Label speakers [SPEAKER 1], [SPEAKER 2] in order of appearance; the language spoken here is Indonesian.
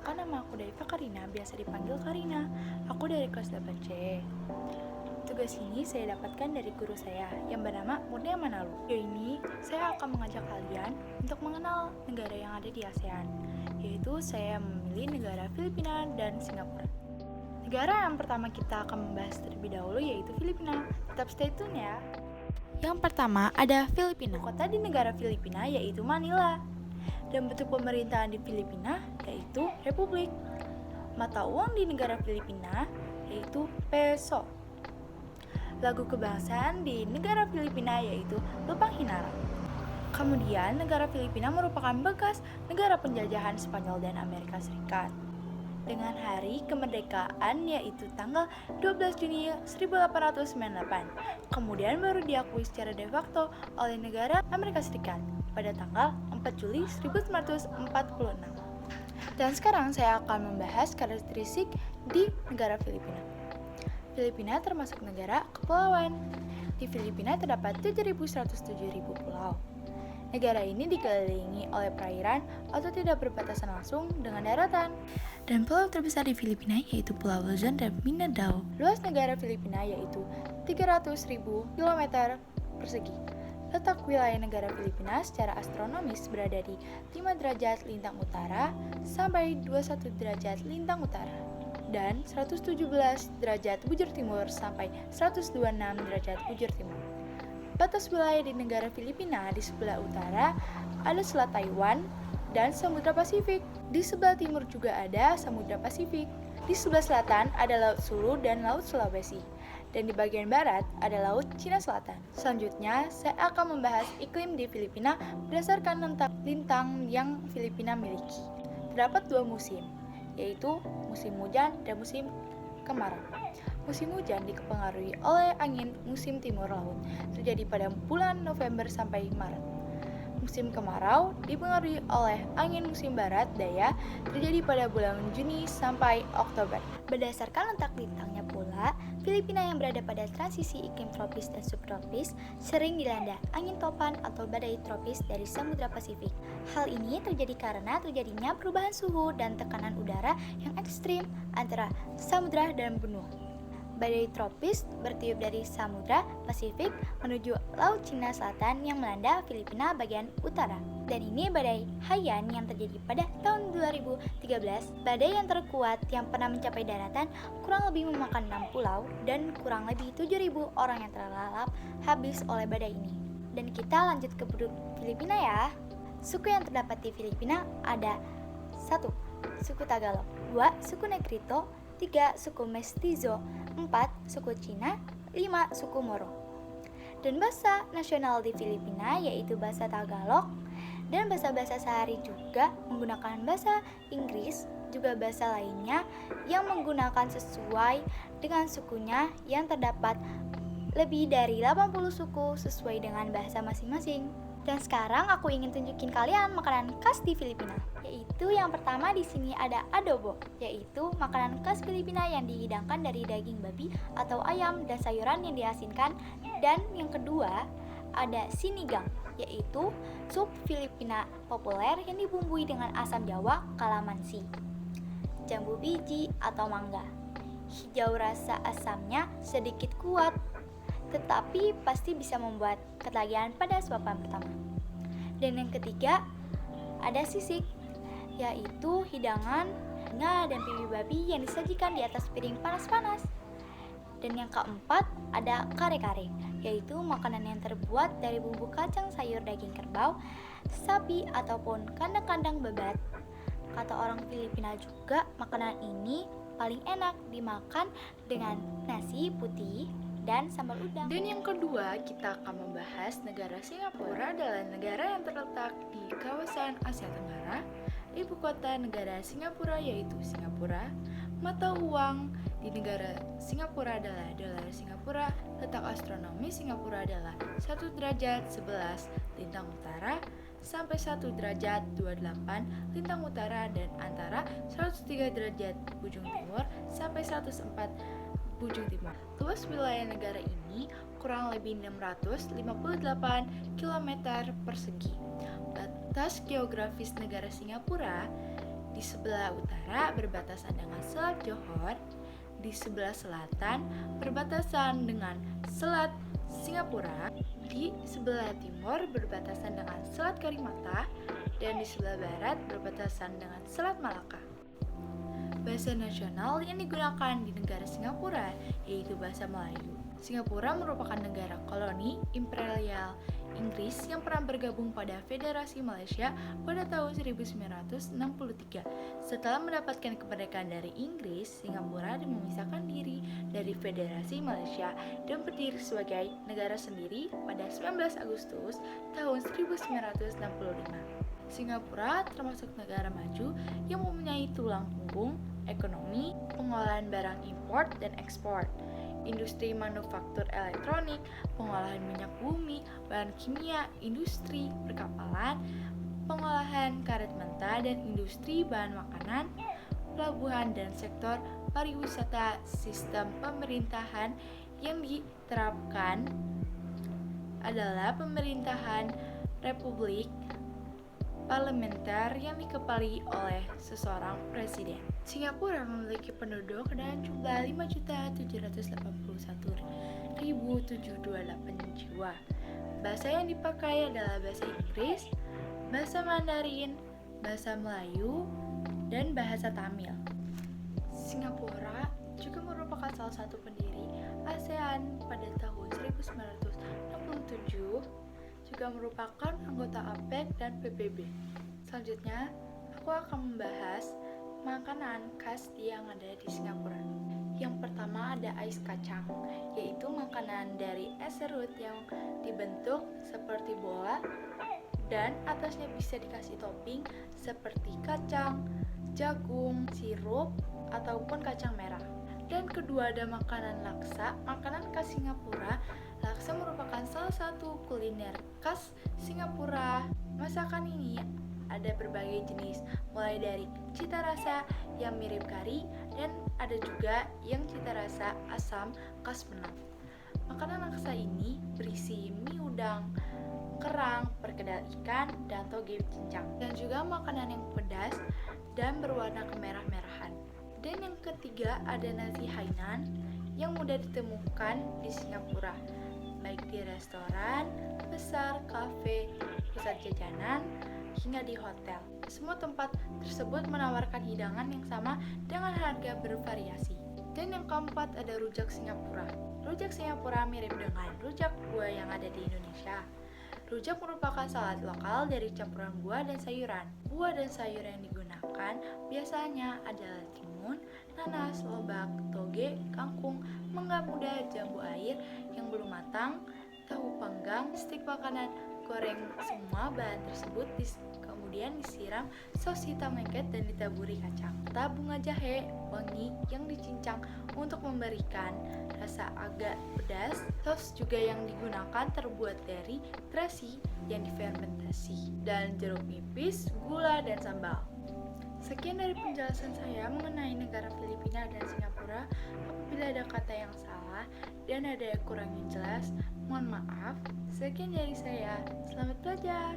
[SPEAKER 1] Perkenalkan, nama aku Daiva Karina, biasa dipanggil Karina. Aku dari kelas 8C. Tugas ini saya dapatkan dari guru saya yang bernama Murnia Manalu. Video ini saya akan mengajak kalian untuk mengenal negara yang ada di ASEAN, yaitu saya memilih negara Filipina dan Singapura. Negara yang pertama kita akan membahas terlebih dahulu yaitu Filipina. Tetap stay tune ya. Yang pertama ada Filipina. Kota di negara Filipina yaitu Manila. Dan bentuk pemerintahan di Filipina yaitu republik. Mata uang di negara Filipina yaitu peso. Lagu kebangsaan di negara Filipina yaitu Lupang Hinara. Kemudian negara Filipina merupakan bekas negara penjajahan Spanyol dan Amerika Serikat. Dengan hari kemerdekaan yaitu tanggal 12 Juni 1898. Kemudian baru diakui secara de facto oleh negara Amerika Serikat pada tanggal 4 Juli 1946. Dan sekarang saya akan membahas karakteristik di negara Filipina. Filipina termasuk negara kepulauan. Di Filipina terdapat 7.107.000 pulau. Negara ini dikelilingi oleh perairan atau tidak berbatasan langsung dengan daratan. Dan pulau terbesar di Filipina yaitu Pulau Luzon dan Mindanao. Luas negara Filipina yaitu 300.000 km persegi. Letak wilayah negara Filipina secara astronomis berada di 5 derajat lintang utara sampai 21 derajat lintang utara dan 117 derajat bujur timur sampai 126 derajat bujur timur. Batas wilayah di negara Filipina di sebelah utara ada Selat Taiwan dan Samudra Pasifik. Di sebelah timur juga ada Samudra Pasifik. Di sebelah selatan ada Laut Sulu dan Laut Sulawesi. Dan di bagian barat ada Laut Cina Selatan. Selanjutnya, saya akan membahas iklim di Filipina berdasarkan lintang yang Filipina miliki. Terdapat 2 musim, yaitu musim hujan dan musim kemarau. Musim hujan dipengaruhi oleh angin musim timur laut, terjadi pada bulan November sampai Maret. Musim kemarau dipengaruhi oleh angin musim barat daya, terjadi pada bulan Juni sampai Oktober. Berdasarkan letak lintangnya pula, Filipina yang berada pada transisi iklim tropis dan subtropis sering dilanda angin topan atau badai tropis dari Samudra Pasifik. Hal ini terjadi karena terjadinya perubahan suhu dan tekanan udara yang ekstrim antara samudra dan benua. Badai tropis bertiup dari Samudra Pasifik menuju Laut Cina Selatan yang melanda Filipina bagian utara. Dan ini badai Haiyan yang terjadi pada tahun 2013. Badai yang terkuat yang pernah mencapai daratan kurang lebih memakan 6 pulau dan kurang lebih 7.000 orang yang terlalap habis oleh badai ini. Dan kita lanjut ke penduduk Filipina ya. Suku yang terdapat di Filipina ada 1. Suku Tagalog, 2. Suku Negrito, 3. Suku Mestizo, 4. Suku Cina, 5. Suku Moro. Dan bahasa nasional di Filipina yaitu bahasa Tagalog, dan bahasa-bahasa sehari juga menggunakan bahasa Inggris, juga bahasa lainnya yang menggunakan sesuai dengan sukunya yang terdapat lebih dari 80 suku sesuai dengan bahasa masing-masing. Dan sekarang aku ingin tunjukin kalian makanan khas di Filipina. Yaitu yang pertama di sini ada adobo, yaitu makanan khas Filipina yang dihidangkan dari daging babi atau ayam dan sayuran yang diasinkan. Dan yang kedua ada sinigang, yaitu sup Filipina populer yang dibumbui dengan asam jawa, kalamansi, jambu biji atau mangga. Hijau rasa asamnya sedikit kuat, tetapi pasti bisa membuat ketagihan pada suapan pertama. Dan yang ketiga ada sisik, yaitu hidangan singa dan pipi babi yang disajikan di atas piring panas-panas. Dan yang keempat ada kare-kare, yaitu makanan yang terbuat dari bumbu kacang sayur daging kerbau, sapi ataupun kandang-kandang babat. Kata orang Filipina juga makanan ini paling enak dimakan dengan nasi putih dan sambal udang. Dan yang kedua, kita akan membahas negara Singapura adalah negara yang terletak di kawasan Asia Tenggara. Ibu kota negara Singapura yaitu Singapura. Mata uang di negara Singapura adalah dolar Singapura. Letak astronomis Singapura adalah 1 derajat 11 lintang utara sampai 1 derajat 28 lintang utara dan antara 103 derajat bujung timur sampai 104 bujung timur. Luas wilayah negara ini kurang lebih 658 km persegi. Batas geografis negara Singapura di sebelah utara berbatasan dengan Selat Johor, di sebelah selatan berbatasan dengan Selat Singapura, di sebelah timur berbatasan dengan Selat Karimata, dan di sebelah barat berbatasan dengan Selat Malaka. Bahasa nasional yang digunakan di negara Singapura yaitu bahasa Melayu. Singapura merupakan negara koloni imperial Inggris yang pernah bergabung pada Federasi Malaysia pada tahun 1963. Setelah mendapatkan kemerdekaan dari Inggris, Singapura memisahkan diri dari Federasi Malaysia dan berdiri sebagai negara sendiri pada 19 Agustus tahun 1965. Singapura termasuk negara maju yang mempunyai tulang punggung ekonomi, pengolahan barang impor dan ekspor, industri manufaktur elektronik, pengolahan minyak bumi, bahan kimia, industri perkapalan, pengolahan karet mentah dan industri bahan makanan, pelabuhan dan sektor pariwisata. Sistem pemerintahan yang diterapkan adalah pemerintahan republik parlementer yang dikepali oleh seseorang presiden. Singapura memiliki penduduk dengan jumlah 5.781.728 jiwa. Bahasa yang dipakai adalah bahasa Inggris, bahasa Mandarin, bahasa Melayu, dan bahasa Tamil. Singapura juga merupakan salah satu pendiri ASEAN pada tahun 1967, juga merupakan anggota APEC dan PBB. Selanjutnya, aku akan membahas makanan khas yang ada di Singapura. Yang pertama ada ais kacang, yaitu makanan dari es serut yang dibentuk seperti bola dan atasnya bisa dikasih topping seperti kacang, jagung, sirup, ataupun kacang merah. Dan kedua ada makanan laksa, makanan khas Singapura. Laksa merupakan salah satu kuliner khas Singapura. Masakan ini ada berbagai jenis, mulai dari cita rasa yang mirip kari dan ada juga yang cita rasa asam khas Penang. Makanan laksa ini berisi mie udang, kerang, perkedel ikan, dan toge cincang. Dan juga makanan yang pedas dan berwarna kemerah-merahan. Dan yang ketiga ada nasi Hainan yang mudah ditemukan di Singapura, baik di restoran besar, kafe, pusat jajanan, hingga di hotel. Semua tempat tersebut menawarkan hidangan yang sama dengan harga bervariasi. Dan yang keempat ada rujak Singapura. Rujak Singapura mirip dengan rujak buah yang ada di Indonesia. Rujak merupakan salad lokal dari campuran buah dan sayuran. Buah dan sayur yang digunakan biasanya adalah timun, nanas, lobak, toge, kangkung, mangga muda, jambu air yang belum matang, tahu panggang, stik makanan, goreng. Semua bahan tersebut kemudian disiram saus hitam lengket dan ditaburi kacang. Bunga jahe wangi yang dicincang untuk memberikan rasa agak pedas. Saus juga yang digunakan terbuat dari terasi yang difermentasi dan jeruk nipis, gula, dan sambal. Sekian dari penjelasan saya mengenai negara Filipina dan Singapura. Apabila ada kata yang salah dan ada yang kurang jelas, mohon maaf. Sekian dari saya. Selamat belajar.